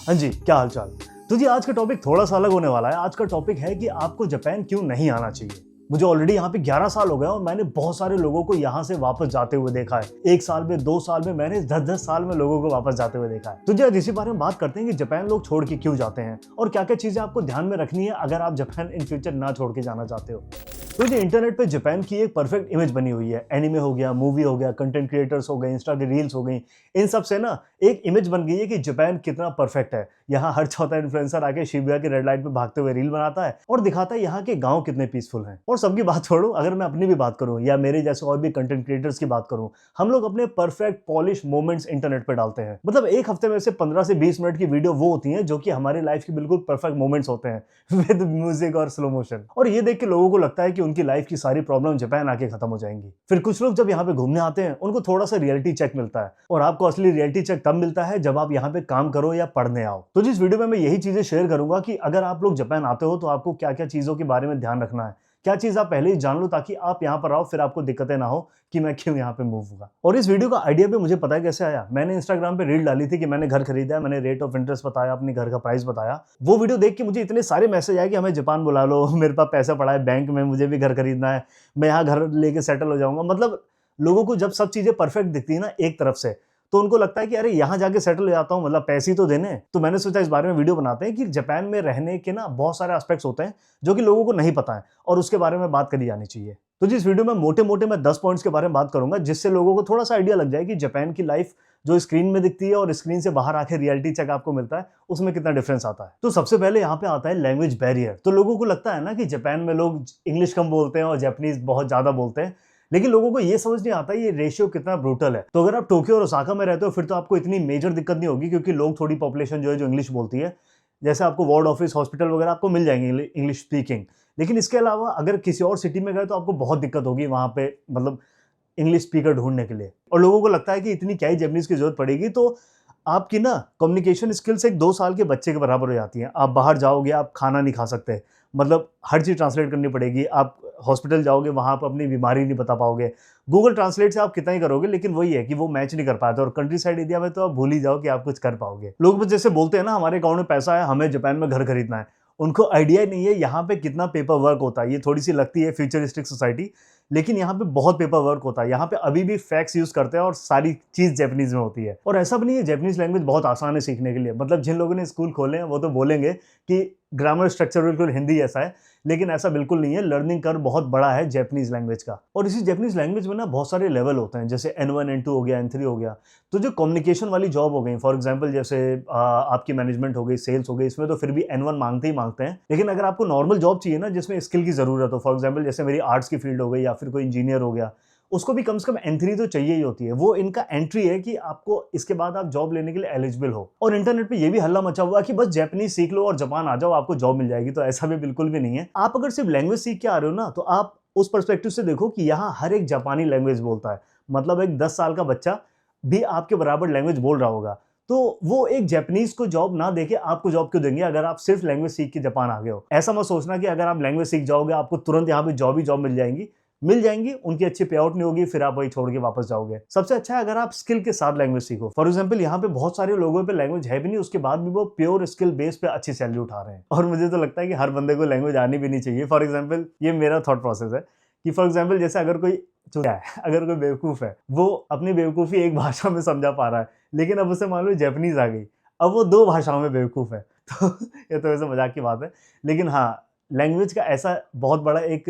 हाँ जी, क्या हाल-चाल? तो जी आज का टॉपिक थोड़ा-सा अलग होने वाला है। आज का टॉपिक है कि आपको जापान क्यों नहीं आना चाहिए? मुझे ऑलरेडी यहाँ पे 11 साल हो गए और मैंने बहुत सारे लोगों को यहाँ से वापस जाते हुए देखा है। 1 साल में, 2 साल में, मैंने 10-10 साल में लोगों को वापस जाते हुए देखा है। तो जी आज इसी बारे में बात करते हैं कि जापान लोग छोड़ के क्यों जाते हैं और क्या-क्या चीज़ें आपको ध्यान में रखनी है अगर आप जापान इन फ्यूचर ना छोड़ के जाना चाहते हो। तो जी इंटरनेट पे जापान की एक परफेक्ट इमेज बनी हुई है। एनिमे हो गया, मूवी हो गया, कंटेंट क्रिएटर्स हो गए, इंस्टा की रील्स हो गई। इन सब से ना एक इमेज बन गई है कि जापान कितना परफेक्ट है। यहाँ हर चौथा इन्फ्लुएंसर आके शिबुया की रेड लाइट पे भागते हुए रील बनाता है और दिखाता है यहाँ के गाँव कितने पीसफुल हैं। और सबकी बात छोड़ो, अगर मैं अपनी भी बात करूँ या मेरे जैसे और भी कंटेंट क्रिएटर्स की बात करूँ, हम लोग अपने परफेक्ट पॉलिश मोमेंट्स इंटरनेट पे डालते हैं। मतलब एक हफ्ते में से 15 से 20 मिनट की वीडियो वो होती है जो कि हमारी लाइफ की बिल्कुल परफेक्ट मोमेंट्स होते हैं विद म्यूजिक और स्लो मोशन। और ये देख के लोगों को लगता है कि उनकी लाइफ की सारी प्रॉब्लम जापान आके खत्म हो जाएंगी। फिर कुछ लोग जब यहाँ पे घूमने आते हैं उनको थोड़ा सा रियलिटी चेक मिलता है और आपको असली रियलिटी चेक तब मिलता है जब आप यहाँ पे काम करो या पढ़ने आओ। तो जिस वीडियो में मैं यही चीजें शेयर करूंगा कि अगर आप लोग जापान आते हो तो आपको क्या क्या चीजों के बारे में ध्यान रखना है, क्या चीज आप पहले ही जान लो ताकि आप यहाँ पर आओ फिर आपको दिक्कतें ना हो कि मैं क्यों यहाँ पे मूव हुआ। और इस वीडियो का आइडिया भी मुझे पता है कैसे आया। मैंने इंस्टाग्राम पे रील डाली थी कि मैंने घर खरीदा है, मैंने रेट ऑफ इंटरेस्ट बताया, अपने घर का प्राइस बताया। वो वीडियो देख के मुझे इतने सारे मैसेज आए कि हमें जापान बुला लो, मेरे पास पैसा पड़ा है बैंक में, मुझे भी घर खरीदना है, मैं यहाँ घर लेके सेटल हो जाऊंगा। मतलब लोगों को जब सब चीजें परफेक्ट दिखती है ना एक तरफ से, तो उनको लगता है कि अरे यहाँ जाके सेटल हो जाता हूँ, मतलब पैसे ही तो देने। तो मैंने सोचा इस बारे में वीडियो बनाते हैं कि जापान में रहने के ना बहुत सारे एस्पेक्ट्स होते हैं जो कि लोगों को नहीं पता है और उसके बारे में बात करी जानी चाहिए। तो जिस वीडियो में मोटे-मोटे मैं 10 पॉइंट्स के बारे में बात करूंगा जिससे लोगों को थोड़ा सा आइडिया लग जाए कि जापान की लाइफ जो स्क्रीन में दिखती है और स्क्रीन से बाहर आके रियलिटी चेक आपको मिलता है उसमें कितना डिफरेंस आता है। तो सबसे पहले यहाँ पे आता है लैंग्वेज बैरियर। तो लोगों को लगता है ना कि जापान में लोग इंग्लिश कम बोलते हैं और जापानीज बहुत ज्यादा बोलते हैं, लेकिन लोगों को ये समझ नहीं आता ये रेशियो कितना ब्रूटल है। तो अगर आप टोक्यो और ओसाका में रहते हो फिर तो आपको इतनी मेजर दिक्कत नहीं होगी क्योंकि लोग थोड़ी पॉपुलेशन जो है जो इंग्लिश बोलती है, जैसे आपको वार्ड ऑफिस हॉस्पिटल वगैरह आपको मिल जाएंगे इंग्लिश स्पीकिंग। लेकिन इसके अलावा अगर किसी और सिटी में गए तो आपको बहुत दिक्कत होगी वहां पे, मतलब इंग्लिश स्पीकर ढूंढने के लिए। और लोगों को लगता है कि इतनी क्या ही जैपनीज की जरूरत पड़ेगी। तो आपकी ना कम्युनिकेशन स्किल्स एक 2 साल के बच्चे के बराबर हो जाती हैं। आप बाहर जाओगे, आप खाना नहीं खा सकते, मतलब हर चीज़ ट्रांसलेट करनी पड़ेगी। आप हॉस्पिटल जाओगे, वहाँ पे अपनी बीमारी नहीं बता पाओगे। गूगल ट्रांसलेट से आप कितना ही करोगे लेकिन वही है कि वो मैच नहीं कर पाते। और कंट्री साइड एरिया में तो आप भूल ही जाओ कि आप कुछ कर पाओगे। लोग बस जैसे बोलते हैं ना हमारे अकाउंट में पैसा है, हमें जापान में घर खरीदना है, उनको आइडिया ही नहीं है यहाँ पे कितना पेपर वर्क होता है। ये थोड़ी सी लगती है फ्यूचरिस्टिक सोसाइटी, लेकिन यहाँ पे बहुत पेपर वर्क होता है। यहाँ पे अभी भी फैक्स यूज करते हैं और सारी चीज जैपनीज में होती है। और ऐसा भी नहीं है, जैपनीज लैंग्वेज बहुत आसान है सीखने के लिए। मतलब जिन लोगों ने स्कूल खोले हैं वो तो बोलेंगे कि ग्रामर स्ट्रक्चर बिल्कुल हिंदी जैसा है, लेकिन ऐसा बिल्कुल नहीं है। लर्निंग कर्व बहुत बड़ा है जैपनीज लैंग्वेज का। और इसी जैपनीज लैंग्वेज में ना बहुत सारे लेवल होते हैं, जैसे N1 N2 हो गया, N3 हो गया। तो जो कम्युनिकेशन वाली जॉब हो गई, फॉर एग्जांपल जैसे आपकी मैनेजमेंट हो गई, सेल्स हो गई, इसमें तो फिर भी N1 मांगते ही मांगते हैं। लेकिन अगर आपको नॉर्मल जॉब चाहिए ना जिसमें स्किल की जरूरत हो, फॉर एग्जांपल जैसे मेरी आर्ट्स की फील्ड हो गई या फिर कोई इंजीनियर हो गया, उसको भी कम से कम N3 तो चाहिए ही होती है। वो इनका एंट्री है कि आपको इसके बाद आप जॉब लेने के लिए एलिजिबल हो। और इंटरनेट पे ये भी हल्ला मचा हुआ है कि बस जापानीज सीख लो और जापान आ जाओ आपको जॉब मिल जाएगी। तो ऐसा भी बिल्कुल भी नहीं है। आप अगर सिर्फ लैंग्वेज सीख के आ रहे हो ना तो आप उस पर्सपेक्टिव से देखो कि यहाँ हर एक जापानी लैंग्वेज बोलता है। मतलब एक 10 साल का बच्चा भी आपके बराबर लैंग्वेज बोल रहा होगा। तो वो एक जापानीज को जॉब ना देके आपको जॉब क्यों देंगे अगर आप सिर्फ लैंग्वेज सीख के जापान आ गए हो। ऐसा मत सोचना कि अगर आप लैंग्वेज सीख जाओगे आपको तुरंत यहाँ पे जॉब मिल जाएंगी, उनकी अच्छी पे आउट नहीं होगी, फिर आप वही छोड़ के वापस जाओगे। सबसे अच्छा है अगर आप स्किल के साथ लैंग्वेज सीखो। फॉर एग्जांपल यहाँ पे बहुत सारे लोगों पे लैंग्वेज है भी नहीं, उसके बाद भी वो प्योर स्किल बेस पे अच्छी सैलरी उठा रहे हैं। और मुझे तो लगता है कि हर बंदे को लैंग्वेज आनी भी नहीं चाहिए। फॉर एग्जाम्पल ये मेरा थॉट प्रोसेस है कि फॉर एग्जाम्पल जैसे अगर कोई चूतिया है, अगर कोई बेवकूफ है, वो अपनी बेवकूफी एक भाषा में समझा पा रहा है, लेकिन अब उसे मान लो जापानीज आ गई, अब वो 2 भाषाओं में बेवकूफ है। तो ये तो वैसे मजाक की बात है, लेकिन हाँ लैंग्वेज का ऐसा बहुत बड़ा एक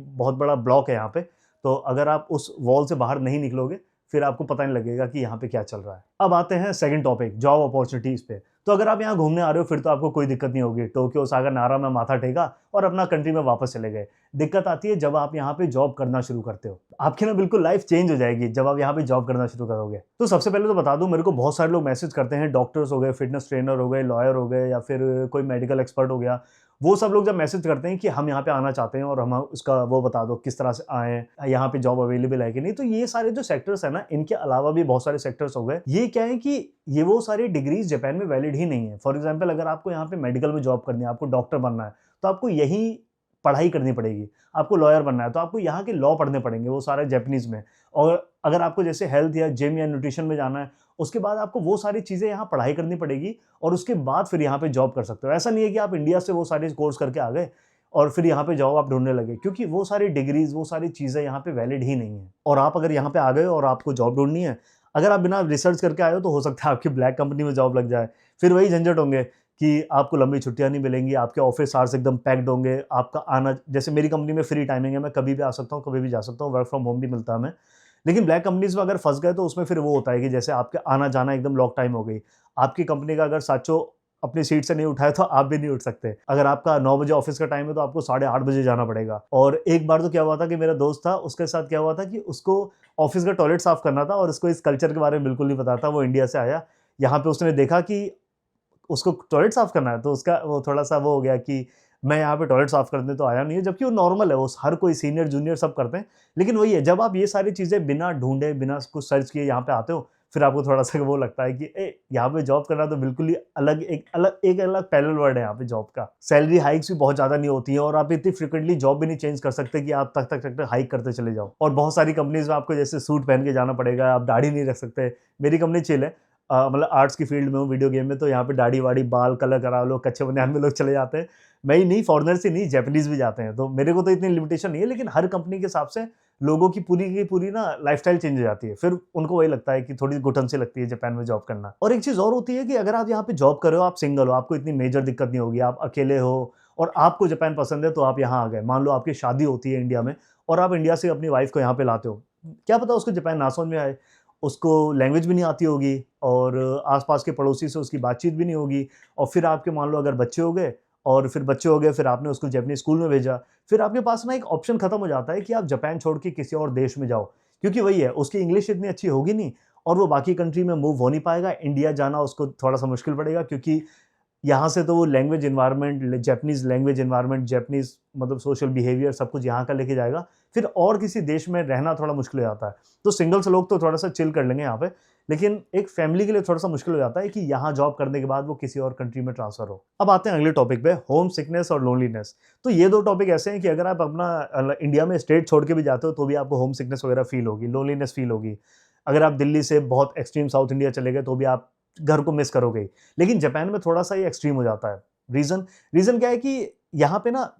बहुत बड़ा ब्लॉक है यहाँ पे। तो अगर आप उस वॉल से बाहर नहीं निकलोगे फिर आपको पता नहीं लगेगा कि यहाँ पे क्या चल रहा है। अब आते हैं सेकंड टॉपिक, जॉब अपॉर्चुनिटीज पे। तो अगर आप यहाँ घूमने आ रहे हो फिर तो आपको कोई दिक्कत नहीं होगी। टोक्यो ओसाका नारा में माथा टेका और अपना कंट्री में वापस चले गए। दिक्कत आती है जब आप यहाँ पे जॉब करना शुरू करते हो। आपकी ना बिल्कुल लाइफ चेंज हो जाएगी जब आप यहाँ पे जॉब करना शुरू करोगे। तो सबसे पहले तो बता दूं, मेरे को बहुत सारे लोग मैसेज करते हैं, डॉक्टर्स हो गए, फिटनेस ट्रेनर हो गए, लॉयर हो गए या फिर कोई मेडिकल एक्सपर्ट हो गया। वो सब लोग जब मैसेज करते हैं कि हम यहाँ पे आना चाहते हैं और हम उसका वो बता दो किस तरह से आए, यहाँ पे जॉब अवेलेबल है कि नहीं। तो ये सारे जो सेक्टर्स है ना, इनके अलावा भी बहुत सारे सेक्टर्स हो गए। ये क्या है कि ये वो सारी डिग्रीज जापान में वैलिड ही नहीं है। फॉर एग्जाम्पल अगर आपको यहाँ पे मेडिकल में जॉब करनी है, आपको डॉक्टर बनना है, तो आपको यही पढ़ाई करनी पड़ेगी। आपको लॉयर बनना है तो आपको यहाँ के लॉ पढ़ने पड़ेंगे, वो सारे जापानीज में। और अगर आपको जैसे हेल्थ या जिम या न्यूट्रिशन में जाना है, उसके बाद आपको वो सारी चीज़ें यहाँ पढ़ाई करनी पड़ेगी और उसके बाद फिर यहाँ पे जॉब कर सकते हो। ऐसा नहीं है कि आप इंडिया से वो सारे कोर्स करके आ गए और फिर यहाँ पे जॉब आप ढूँढने लगे, क्योंकि वो सारी डिग्रीज़, वो सारी चीज़ें यहाँ पे वैलिड ही नहीं है। और आप अगर यहाँ पे आ गए और आपको जॉब ढूँढनी है, अगर आप बिना रिसर्च करके आए हो तो हो सकता है आपकी ब्लैक कंपनी में जॉब लग जाए। फिर वही झंझट होंगे कि आपको लंबी छुट्टियाँ नहीं मिलेंगी, आपके ऑफ़िस आवर्स एकदम पैक्ड होंगे, आपका आना, जैसे मेरी कंपनी में फ्री टाइमिंग है, मैं कभी भी आ सकता हूँ, कभी भी जा सकता हूँ, वर्क फ्रॉम होम भी मिलता है हमें। लेकिन ब्लैक कंपनीज़ में अगर फँस गए तो उसमें फिर वो होता है कि जैसे आपका आना-जाना एकदम लॉक टाइम हो गई। आपकी कंपनी का अगर साचो अपनी सीट से नहीं उठाए तो आप भी नहीं उठ सकते। अगर आपका 9 बजे ऑफ़िस का टाइम है तो आपको साढ़े 8 बजे जाना पड़ेगा। और एक बार तो क्या हुआ था कि मेरा दोस्त था, उसके साथ क्या हुआ था कि उसको ऑफ़िस का टॉयलेट साफ़ करना था और उसको इस कल्चर के बारे में बिल्कुल नहीं पता था। वो इंडिया से आया, यहाँ पे उसने देखा कि उसको टॉयलेट साफ़ करना है, तो उसका वो थोड़ा-सा वो हो गया कि मैं यहाँ पे टॉयलेट साफ़ करने तो आया नहीं हूँ, जबकि वो नॉर्मल है, वो हर कोई सीनियर, जूनियर सब करते हैं। लेकिन वही है, जब आप ये सारी चीज़ें बिना ढूँढे, बिना कुछ सर्च किए यहाँ पे आते हो, फिर आपको थोड़ा-सा वो लगता है कि यहाँ पे जॉब करना तो बिल्कुल ही अलग पैरेलल वर्ल्ड है यहाँ पे जॉब का। सैलरी हाइक्स भी बहुत ज़्यादा नहीं होती है और आप इतनी फ्रीक्वेंटली जॉब भी नहीं चेंज कर सकते कि आप तक हाइक करते चले जाओ। और बहुत सारी कंपनीज़ में आपको जैसे सूट पहन के जाना पड़ेगा, आप दाढ़ी नहीं रख सकते। मेरी कंपनी चिल है, मतलब आर्ट्स की फील्ड में हूँ, वीडियो गेम में, तो यहाँ पे दाढ़ी-वाढ़ी, बाल कलर करा लो, कच्चे बनियान में लोग चले जाते हैं। मैं ही नहीं, फॉरेनर्स ही नहीं, जापानीज़ भी जाते हैं, तो मेरे को तो इतनी लिमिटेशन नहीं है, लेकिन हर कंपनी के हिसाब से लोगों की पूरी ना लाइफ़स्टाइल चेंज हो जाती है। फिर उनको वही लगता है कि थोड़ी घुटन सी लगती है जापान में जॉब करना। और एक चीज़ और होती है कि अगर आप यहाँ पे जॉब कर रहे हो, आप सिंगल हो, आपको इतनी मेजर दिक्कत नहीं होगी, आप अकेले हो और आपको जापान पसंद है, तो आप यहाँ आ गए। मान लो आपकी शादी होती है इंडिया में और आप इंडिया से अपनी वाइफ़ को यहाँ पे लाते हो। क्या पता उसको जापान ना समझ में आए, उसको लैंग्वेज भी नहीं आती होगी और आस-पास के पड़ोसी से उसकी बातचीत भी नहीं होगी, और फिर आपके मान लो अगर बच्चे हो गए और फिर बच्चे हो गए, फिर आपने उसको जापानीज़ स्कूल में भेजा, फिर आपके पास ना एक ऑप्शन खत्म हो जाता है कि आप जापान छोड़ के किसी और देश में जाओ। क्योंकि वही है, उसकी इंग्लिश इतनी अच्छी होगी नहीं और वो बाकी कंट्री में मूव हो नहीं पाएगा, इंडिया जाना उसको थोड़ा-सा मुश्किल पड़ेगा, क्योंकि यहाँ से तो वो language environment, Japanese language environment, Japanese मतलब सोशल बिहेवियर सब कुछ यहाँ का लेके जाएगा, फिर और किसी देश में रहना थोड़ा मुश्किल हो जाता है। तो सिंगल्स लोग तो थोड़ा-सा चिल कर लेंगे यहाँ पे, लेकिन एक फैमिली के लिए थोड़ा-सा मुश्किल हो जाता है कि यहाँ जॉब करने के बाद वो किसी और कंट्री में ट्रांसफ़र हो। अब आते हैं अगले टॉपिक पे, होम सिकनेस और लोनलीनेस। तो ये 2 टॉपिक ऐसे हैं कि अगर आप अपना इंडिया में स्टेट छोड़ के भी जाते हो, तो भी आपको होम सिकनेस वगैरह फ़ील होगी, लोनलीनेस फ़ील होगी। अगर आप दिल्ली से बहुत एक्सट्रीम साउथ इंडिया चले गए, तो भी आप घर को मिस करोगे ही। लेकिन जापान में थोड़ा-सा ये एक्सट्रीम हो जाता है। रीज़न रीज़न क्या है कि यहाँ पे ना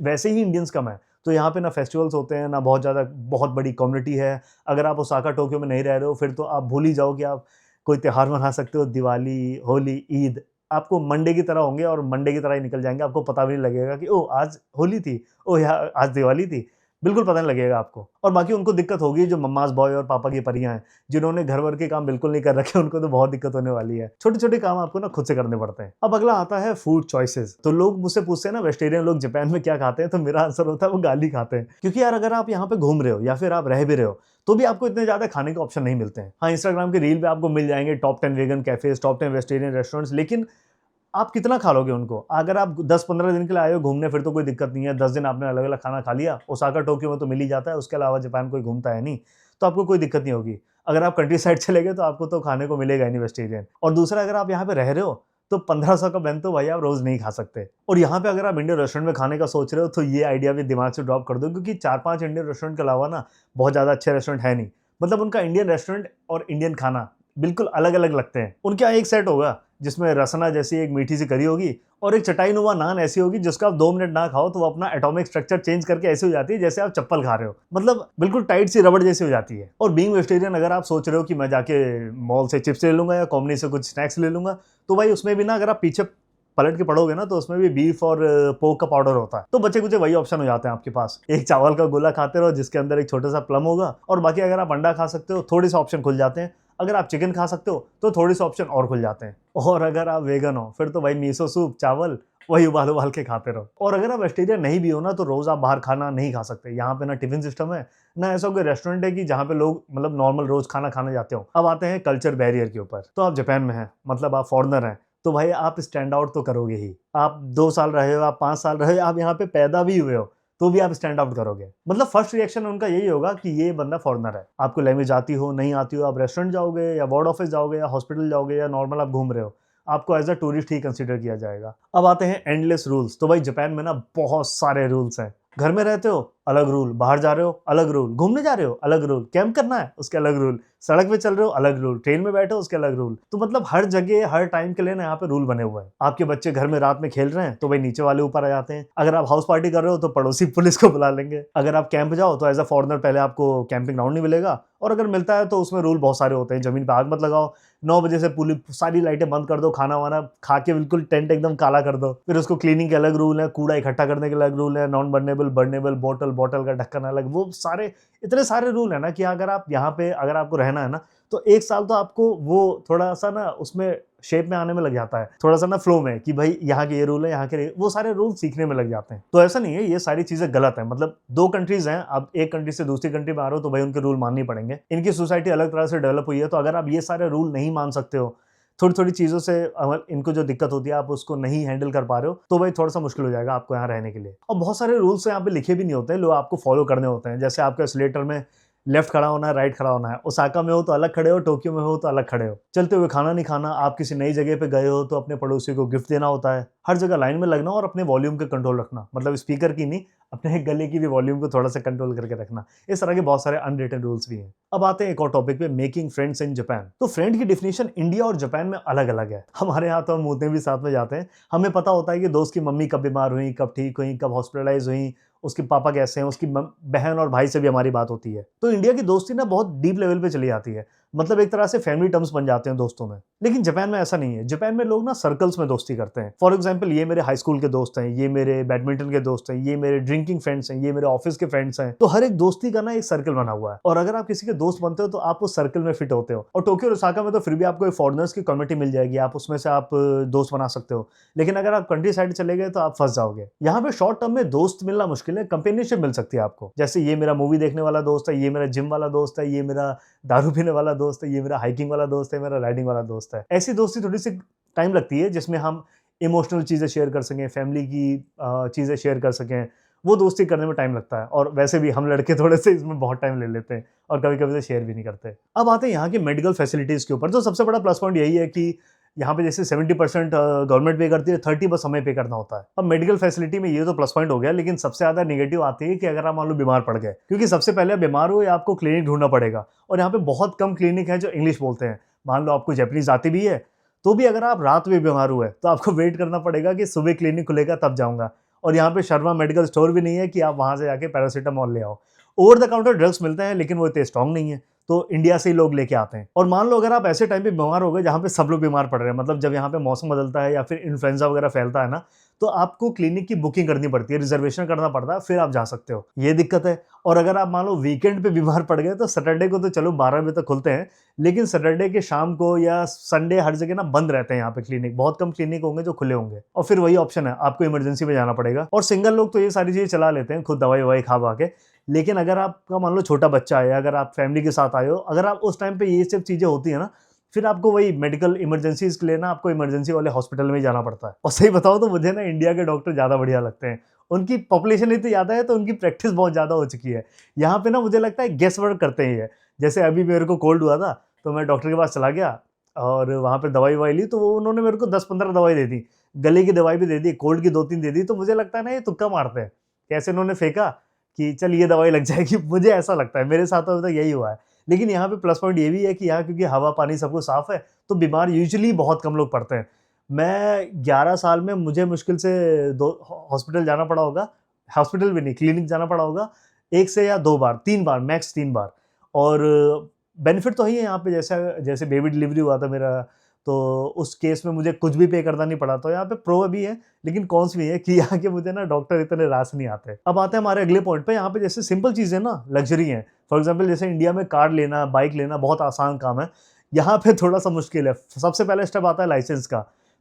वैसे ही इंडियंस कम हैं, तो यहाँ पे ना फेस्टिवल्स होते हैं, ना बहुत बड़ी कम्युनिटी है। अगर आप ओसाका, टोक्यो में नहीं रह रहे हो, फिर तो आप भूल ही जाओ कि आप कोई त्योहार मना सकते हो, दिवाली, होली, ईद। आपको मंडे की तरह होंगे और मंडे की तरह ही निकल जाएँगे, आपको पता भी नहीं लगेगा कि ओह! आज होली थी, ओह! यार आज दिवाली थी। बिल्कुल पता नहीं लगेगा आपको। और बाकी उनको दिक्कत होगी जो मम्माज़ बॉय और पापा की परियाँ हैं, जिन्होंने घर-वर के काम बिल्कुल नहीं कर रखे, उनको तो बहुत दिक्कत होने वाली है। छोटे-छोटे काम आपको ना खुद से करने पड़ते हैं। अब अगला आता है फूड चॉइसेस। तो लोग मुझसे पूछते हैं ना, वेजिटेरियन लोग जापान में क्या खाते हैं? तो मेरा आंसर होता है वो गाली खाते हैं। क्योंकि यार अगर आप यहाँ पे घूम रहे हो या फिर आप रह भी रहे हो, तो भी आपको इतने ज़्यादा खाने के ऑप्शन नहीं मिलते हैं। हाँ, इंस्टाग्राम के रील पे आपको मिल जाएँगे top 10 vegan cafes, top 10 vegetarian restaurants, लेकिन आप कितना खा लोगे उनको? अगर आप 10-15 दिन के लिए आए हो घूमने, फिर तो कोई दिक्कत नहीं है, 10 दिन आपने अलग-अलग खाना खा लिया, ओसाका, टोक्यो में तो मिल ही जाता है, उसके अलावा जापान कोई घूमता है नहीं, तो आपको कोई दिक्कत नहीं होगी। अगर आप कंट्री साइड चले गए तो आपको तो खाने को मिलेगा ही नहीं वेजिटेरियन। और दूसरा, अगर आप यहाँ पे रह रहे हो, तो 1500 का बेंतो भाई आप रोज़ नहीं खा सकते। और यहाँ पे अगर आप इंडियन रेस्टोरेंट में खाने का सोच रहे हो, तो ये आइडिया भी दिमाग से ड्रॉप कर दो, क्योंकि 4-5 इंडियन रेस्टोरेंट के अलावा ना बहुत ज़्यादा अच्छे रेस्टोरेंट है नहीं। मतलब उनका इंडियन रेस्टोरेंट और इंडियन खाना बिल्कुल अलग-अलग लगते हैं। उनके यहाँ एक सेट होगा जिसमें रसना जैसी एक मीठी सी करी होगी और एक चटाई-नुमा नान ऐसी होगी जिसको आप 2 मिनट ना खाओ तो वो अपना एटॉमिक स्ट्रक्चर चेंज करके ऐसी हो जाती है जैसे आप चप्पल खा रहे हो। मतलब बिल्कुल टाइट सी रबड़ जैसी हो जाती है। और बीइंग वेजिटेरियन अगर आप सोच रहे हो कि मैं जाके मॉल से चिप्स ले लूँगा या कॉम्नी से कुछ स्नैक्स ले लूँगा, तो भाई उसमें भी ना अगर आप पीछे पलट के पढ़ोगे ना, तो उसमें भी बीफ और पोर्क का पाउडर होता है। तो बचे-कुचे वही ऑप्शन हो जाते हैं आपके पास। एक चावल का गोला खाते रहो जिसके अंदर एक छोटा-सा प्लम होगा, और बाकी अगर आप अंडा खा सकते हो, थोड़े-से ऑप्शन खुल जाते हैं। अगर आप चिकन खा सकते हो, तो थोड़े-से ऑप्शन और खुल जाते हैं। और अगर आप वेगन हो, फिर तो भाई मिसो सूप, चावल वही उबाल-उबाल के खाते रहो। और अगर आप वेजिटेरियन नहीं भी हो ना, तो रोज़ आप बाहर खाना नहीं खा सकते। यहाँ पे ना टिफ़िन सिस्टम है, ना ऐसा कोई रेस्टोरेंट है कि जहाँ पे लोग मतलब नॉर्मल रोज़ खाना खाने जाते हो। अब आते हैं कल्चर बैरियर के ऊपर। तो आप जापान में हैं, मतलब आप फॉरेनर हैं, तो भाई आप स्टैंड आउट तो करोगे ही। आप 2 साल रहे हो, आप 5 साल रहे हो, आप यहाँ पे पैदा भी हुए हो, तो भी आप स्टैंड आउट करोगे। मतलब फर्स्ट रिएक्शन उनका यही होगा कि ये बंदा फॉरेनर है। आपको लैंग्वेज आती हो, नहीं आती हो, आप रेस्टोरेंट जाओगे या वार्ड ऑफिस जाओगे या हॉस्पिटल जाओगे या नॉर्मल आप घूम रहे हो, आपको as a tourist he consider किया जाएगा। अब आते हैं एंडलेस रूल्स। तो भाई जापान में ना बहुत सारे रूल्स हैं। घर में रहते हो अलग रूल, बाहर जा रहे हो अलग रूल, घूमने जा रहे हो अलग रूल, कैंप करना है उसके अलग रूल, सड़क पे चल रहे हो अलग रूल, ट्रेन में बैठे हो उसके अलग रूल। तो मतलब हर जगह हर टाइम के लिए ना यहाँ पे रूल बने हुए हैं। आपके बच्चे घर में रात में खेल रहे हैं तो भाई नीचे वाले ऊपर आ जाते हैं। अगर आप हाउस पार्टी कर रहे हो तो पड़ोसी पुलिस को बुला लेंगे। अगर आप कैंप जाओ तो एज अ फॉरनर पहले आपको कैंपिंग ग्राउंड नहीं मिलेगा, और अगर मिलता है तो उसमें रूल बहुत सारे होते हैं। जमीन पे आग मत लगाओ, 9 बजे से पूरी सारी लाइटें बंद कर दो, खाना वाना खा के बिल्कुल टेंट एकदम काला कर दो। फिर उसको क्लीनिंग के अलग रूल है, कूड़ा इकट्ठा करने के अलग रूल है, नॉन बर्नेबल बर्नेबल बॉटल, बॉटल का ढक्कन अलग, वो सारे इतने सारे रूल है ना कि अगर आप यहाँ पे अगर आपको रहना है ना तो 1 साल तो आपको वो थोड़ा सा ना उसमें शेप में आने में लग जाता है, थोड़ा सा ना फ्लो में कि भाई यहाँ के ये रूल है, यहाँ के वो सारे रूल सीखने में लग जाते हैं। तो ऐसा नहीं है ये सारी चीजें गलत है। मतलब 2 कंट्रीज हैं, आप एक कंट्री से दूसरी कंट्री में आ रहे हो तो भाई उनके रूल मानने ही पड़ेंगे। इनकी सोसाइटी अलग तरह से डेवलप हुई है, तो अगर आप ये सारे रूल नहीं मान सकते हो, थोड़ी थोड़ी चीजों से इनको जो दिक्कत होती है आप उसको नहीं हैंडल कर पा रहे हो, तो भाई थोड़ा सा मुश्किल हो जाएगा आपको यहाँ रहने के लिए। और बहुत सारे रूल्स यहाँ पे लिखे भी नहीं होते हैं, लोग आपको फॉलो करने होते हैं। जैसे आपके स्लेटर में लेफ्ट खड़ा होना है, राइट खड़ा होना है। ओसाका में हो तो अलग खड़े हो, टोक्यो में हो तो अलग खड़े हो। चलते हुए खाना नहीं खाना, आप किसी नई जगह पे गए हो तो अपने पड़ोसी को गिफ्ट देना होता है। हर जगह लाइन में लगना और अपने वॉल्यूम के कंट्रोल रखना, मतलब स्पीकर की नहीं, अपने गले की भी वॉल्यूम को थोड़ा सा कंट्रोल करके रखना। इस तरह के बहुत सारे अनरिटन रूल्स भी हैं। अब आते हैं एक और टॉपिक पे, मेकिंग फ्रेंड्स इन जापान। तो फ्रेंड की डेफिनेशन इंडिया और जापान में अलग अलग है। हमारे यहाँ तो हम मुद्दे भी साथ में जाते हैं, हमें पता होता है कि दोस्त की मम्मी कब बीमार हुई, कब ठीक हुई, कब हॉस्पिटलाइज हुई, उसके पापा कैसे हैं, उसकी बहन और भाई से भी हमारी बात होती है। तो इंडिया की दोस्ती ना बहुत डीप लेवल पे चली जाती है, मतलब एक तरह से फैमिली टर्म्स बन जाते हैं दोस्तों में। लेकिन जापान में ऐसा नहीं है। जापान में लोग ना सर्कल्स में दोस्ती करते हैं। फॉर एग्जांपल, ये मेरे हाई स्कूल के दोस्त हैं, ये मेरे बैडमिंटन के दोस्त हैं, ये मेरे ड्रिंकिंग फ्रेंड्स हैं, ये मेरे ऑफिस के फ्रेंड्स हैं। तो हर एक दोस्ती का ना एक सर्कल बना हुआ है, और अगर आप किसी के दोस्त बनते हो तो आप उस सर्कल में फिट होते हो। और टोक्यो और ओसाका में तो फिर भी आपको एक फॉरेनर्स की कम्युनिटी मिल जाएगी, आप उसमें से आप दोस्त बना सकते हो। लेकिन अगर आप कंट्री साइड चले गए तो आप फंस जाओगे। यहाँ पे शॉर्ट टर्म में दोस्त मिलना मुश्किल है, कंपेनियनशिप मिल सकती है आपको। जैसे ये मेरा मूवी देखने वाला दोस्त है, ये मेरा जिम वाला दोस्त है, ये मेरा दारू पीने वाला दोस्त है, ये मेरा हाइकिंग वाला दोस्त है, मेरा राइडिंग वाला दोस्त है। ऐसी दोस्ती थोड़ी सी टाइम लगती है जिसमें हम इमोशनल चीज़ें शेयर कर सकें, फैमिली की चीज़ें शेयर कर सकें। वो दोस्ती करने में टाइम लगता है, और वैसे भी हम लड़के थोड़े से इसमें बहुत टाइम ले लेते हैं और कभी कभी तो शेयर भी नहीं करते। अब आते हैं यहाँ की मेडिकल फैसिलिटीज़ के ऊपर। तो सबसे बड़ा प्लस पॉइंट यही है कि यहाँ पे जैसे 70% गवर्नमेंट पे करती है, 30 बस हमें पे करना होता है। अब मेडिकल फैसिलिटी में ये तो प्लस पॉइंट हो गया, लेकिन सबसे ज़्यादा नेगेटिव आती है कि अगर आप मान लो बीमार पड़ गए, क्योंकि सबसे पहले बीमार हो या आपको क्लिनिक ढूंढना पड़ेगा, और यहाँ पे बहुत कम क्लिनिक है जो इंग्लिश बोलते हैं। मान लो आपको जैपनीज आती भी है, तो भी अगर आप रात में बीमार हुए तो आपको वेट करना पड़ेगा कि सुबह क्लिनिक खुलेगा तब जाऊँगा। और यहाँ पे शर्मा मेडिकल स्टोर भी नहीं है कि आप वहाँ से जाके पैरासीटामोल ले आओ। ओवर द काउंटर ड्रग्स मिलते हैं, लेकिन वो इतने स्ट्रॉन्ग नहीं है, तो इंडिया से ही लोग लेके आते हैं। और मान लो अगर आप ऐसे टाइम पे बीमार हो गए जहाँ पे सब लोग बीमार पड़ रहे हैं, मतलब जब यहाँ पे मौसम बदलता है या फिर इन्फ्लुएंजा वगैरह फैलता है ना, तो आपको क्लिनिक की बुकिंग करनी पड़ती है, रिजर्वेशन करना पड़ता है, फिर आप जा सकते हो। ये दिक्कत है। और अगर आप मान लो वीकेंड पे बीमार पड़ गए तो सैटरडे को तो चलो 12 बजे तक खुलते हैं, लेकिन सैटरडे के शाम को या संडे हर जगह ना बंद रहते हैं। यहाँ पे क्लिनिक बहुत कम क्लिनिक होंगे जो खुले होंगे, और फिर वही ऑप्शन है, आपको इमरजेंसी में जाना पड़ेगा। और सिंगल लोग तो ये सारी चीजें चला लेते हैं खुद, दवाई ववाई खा पा के। लेकिन अगर आपका मान लो छोटा बच्चा है, अगर आप फैमिली के साथ आए हो, अगर आप उस टाइम पे ये सब चीजें होती है ना, फिर आपको वही मेडिकल इमरजेंसीज के लिए ना आपको इमरजेंसी वाले हॉस्पिटल में ही जाना पड़ता है। और सही बताओ तो मुझे ना इंडिया के डॉक्टर ज़्यादा बढ़िया लगते हैं। उनकी पॉपुलेशन इतनी ज़्यादा है तो उनकी प्रैक्टिस बहुत ज़्यादा हो चुकी है। यहाँ पे ना मुझे लगता है गेस वर्क करते हैं ये। जैसे अभी मेरे को कोल्ड हुआ था तो मैं डॉक्टर के पास चला गया और वहाँ पर दवाई ववाई ली, तो वो उन्होंने मेरे को 10-15 दवाई दे दी, गले की दवाई भी दे दी, कोल्ड की 2-3 दे दी। तो मुझे लगता है ना ये तुक्का मारते हैं, कैसे उन्होंने फेंका कि चल ये दवाई लग जाएगी, मुझे ऐसा लगता है। मेरे साथ तो यही हुआ है। लेकिन यहाँ पे प्लस पॉइंट ये भी है कि यहाँ क्योंकि हवा पानी सब कुछ साफ है, तो बीमार यूजुअली बहुत कम लोग पड़ते हैं। मैं 11 साल में मुझे मुश्किल से 2 हॉस्पिटल जाना पड़ा होगा, हॉस्पिटल भी नहीं, क्लिनिक जाना पड़ा होगा 1 से या 2 बार, 3 बार, मैक्स 3 बार। और बेनिफिट तो ही है यहाँ पे, जैसे बेबी डिलीवरी हुआ था मेरा, तो उस केस में मुझे कुछ भी पे करना नहीं पड़ा। तो यहाँ पे प्रो भी है, लेकिन कॉन्स भी है कि यहाँ के मुझे ना डॉक्टर इतने रास नहीं आते। अब आते हैं हमारे अगले पॉइंट पे। यहाँ पे जैसे सिंपल चीज़ें ना लग्जरी हैं। फॉर एग्जांपल जैसे इंडिया में कार लेना, बाइक लेना बहुत आसान काम है, यहाँ पे थोड़ा सा मुश्किल है। सबसे पहले स्टेप आता है लाइसेंस का।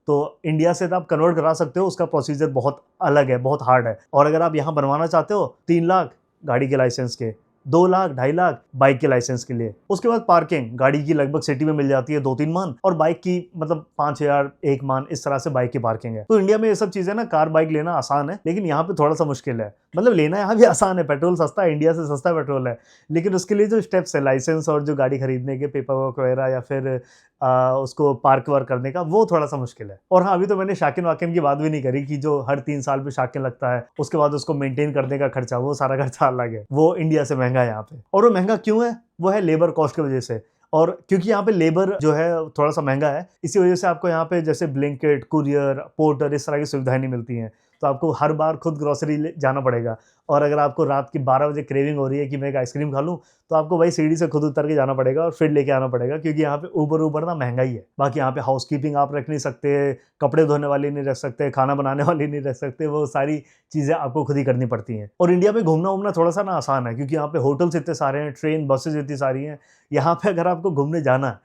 तो इंडिया से तो आप कन्वर्ट करा सकते हो, उसका प्रोसीजर बहुत अलग है, बहुत हार्ड है। और अगर आप यहाँ बनवाना चाहते हो 3 लाख गाड़ी के लाइसेंस के, 2 लाख 2.5 लाख बाइक के लाइसेंस के लिए। उसके बाद पार्किंग, गाड़ी की लगभग सिटी में मिल जाती है 2-3 मान, और बाइक की मतलब 5,000 1 मान, इस तरह से बाइक की पार्किंग है। तो इंडिया में ये सब चीजें ना, कार बाइक लेना आसान है, लेकिन यहाँ पे थोड़ा सा मुश्किल है। मतलब लेना यहाँ भी आसान है, पेट्रोल सस्ता है, इंडिया से सस्ता पेट्रोल है, लेकिन उसके लिए जो स्टेप्स है, लाइसेंस और जो गाड़ी खरीदने के पेपर वर्क वगैरह, या फिर उसको पार्क वर्क करने का, वो थोड़ा सा मुश्किल है। और हाँ, अभी तो मैंने शाकिन वाकिन की बात भी नहीं करी कि जो हर 3 साल पे शाकिन लगता है, उसके बाद उसको मेंटेन करने का खर्चा, वो सारा खर्चा अलग है। वो इंडिया से महंगा है यहाँ पे। और वो महंगा क्यों है? वो है लेबर कॉस्ट की वजह से। और क्योंकि यहाँ पे लेबर जो है थोड़ा सा महंगा है, इसी वजह से आपको यहाँ पे जैसे ब्लिंकिट, कुरियर, पोर्टर, इस तरह की सुविधाएं नहीं मिलती हैं। तो आपको हर बार खुद ग्रोसरी जाना पड़ेगा। और अगर आपको रात की 12 बजे क्रेविंग हो रही है कि मैं एक आइसक्रीम खा लूँ, तो आपको वही सीढ़ी से खुद उतर के जाना पड़ेगा और फिर लेके आना पड़ेगा, क्योंकि यहाँ पे ऊबर ना महंगा ही है। बाकी यहाँ पे हाउसकीपिंग आप रख नहीं सकते, कपड़े धोने वाली नहीं रख सकते, खाना बनाने वाली नहीं रख सकते, वो सारी चीज़ें आपको खुद ही करनी पड़ती हैं। और इंडिया में घूमना उमना थोड़ा सा ना आसान है, क्योंकि यहाँ पे होटल्स इतने सारे हैं, ट्रेन बसेज इतनी सारी हैं। यहाँ पे अगर आपको घूमने जाना है,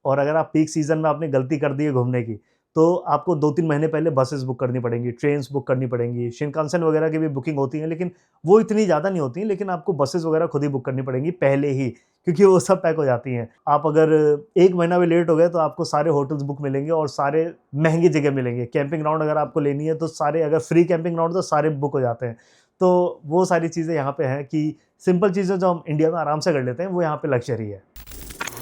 और अगर आप पीक सीजन में आपने गलती कर दी है घूमने की, तो आपको 2-3 महीने पहले बसेस बुक करनी पड़ेंगी, ट्रेन्स बुक करनी पड़ेंगी। शिनकानसेन वगैरह की भी बुकिंग होती है, लेकिन वो इतनी ज़्यादा नहीं होती हैं, लेकिन आपको बसेस वगैरह खुद ही बुक करनी पड़ेंगी पहले ही, क्योंकि वो सब पैक हो जाती हैं। आप अगर 1 महीना भी लेट हो गए, तो आपको सारे होटल्स बुक मिलेंगे और सारे महंगी जगह मिलेंगे। कैंपिंग ग्राउंड अगर आपको लेनी है, तो सारे, अगर फ्री कैंपिंग ग्राउंड, तो सारे बुक हो जाते हैं। तो वो सारी चीज़ें यहाँ पे हैं कि सिंपल चीज़ें जो हम इंडिया में आराम से कर लेते हैं, वो यहाँ पे लग्जरी है।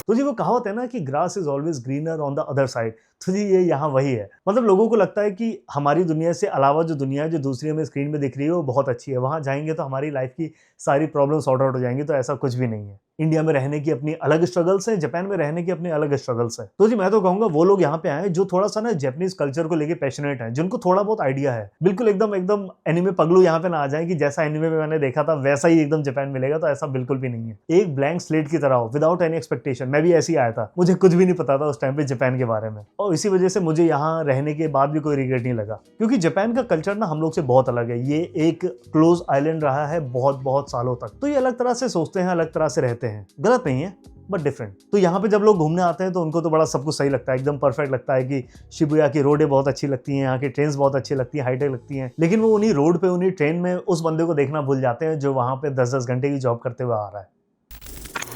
तो जी वो कहावत है ना कि grass is always greener on the other side, तो जी ये यहाँ वही है। मतलब लोगों को लगता है कि हमारी दुनिया से अलावा जो दुनिया है, जो दूसरी हमें स्क्रीन में दिख रही है, वो बहुत अच्छी है, वहाँ जाएंगे तो हमारी लाइफ की सारी प्रॉब्लम सॉर्ट आउट हो जाएंगी। तो ऐसा कुछ भी नहीं है। इंडिया में रहने की अपनी अलग स्ट्रगल्स है, जापान में रहने की अपनी अलग स्ट्रगल्स है। तो जी मैं तो कहूंगा वो लोग यहाँ पे आए जो थोड़ा सा ना जापानीज कल्चर को लेके पैशनेट है, जिनको थोड़ा बहुत आइडिया है। बिल्कुल एकदम एकदम एनिमे पगलू यहाँ पे ना आ जाए कि जैसा एनिमे में मैंने देखा था वैसा ही एकदम जापान मिलेगा, तो ऐसा बिल्कुल भी नहीं है। एक ब्लैंक स्लेट की तरह हो, विदाउट एनी एक्सपेक्टेशन। मैं भी ऐसे ही आया था, मुझे कुछ भी नहीं पता था उस टाइम पे जापान के बारे में, और इसी वजह से मुझे यहाँ रहने के बाद भी कोई रिग्रेट नहीं लगा, क्योंकि जापान का कल्चर ना हम लोग से बहुत अलग है। ये एक क्लोज आइलैंड रहा है बहुत बहुत सालों तक, तो ये अलग तरह से सोचते हैं, अलग तरह से रहते हैं। गलत नहीं है, बट डिफरेंट। तो यहाँ पे जब लोग घूमने आते हैं, तो उनको तो बड़ा सब कुछ सही लगता है, एकदम परफेक्ट लगता है कि शिबुया की रोडें बहुत अच्छी लगती हैं, यहाँ की ट्रेन्स बहुत अच्छी लगती हैं, हाईटेक लगती हैं। लेकिन वो उन्हीं रोड पे, उन्हीं ट्रेन में उस बंदे को देखना भूल जाते हैं जो वहाँ पे 10-10 घंटे की जॉब करते हुए आ रहा है।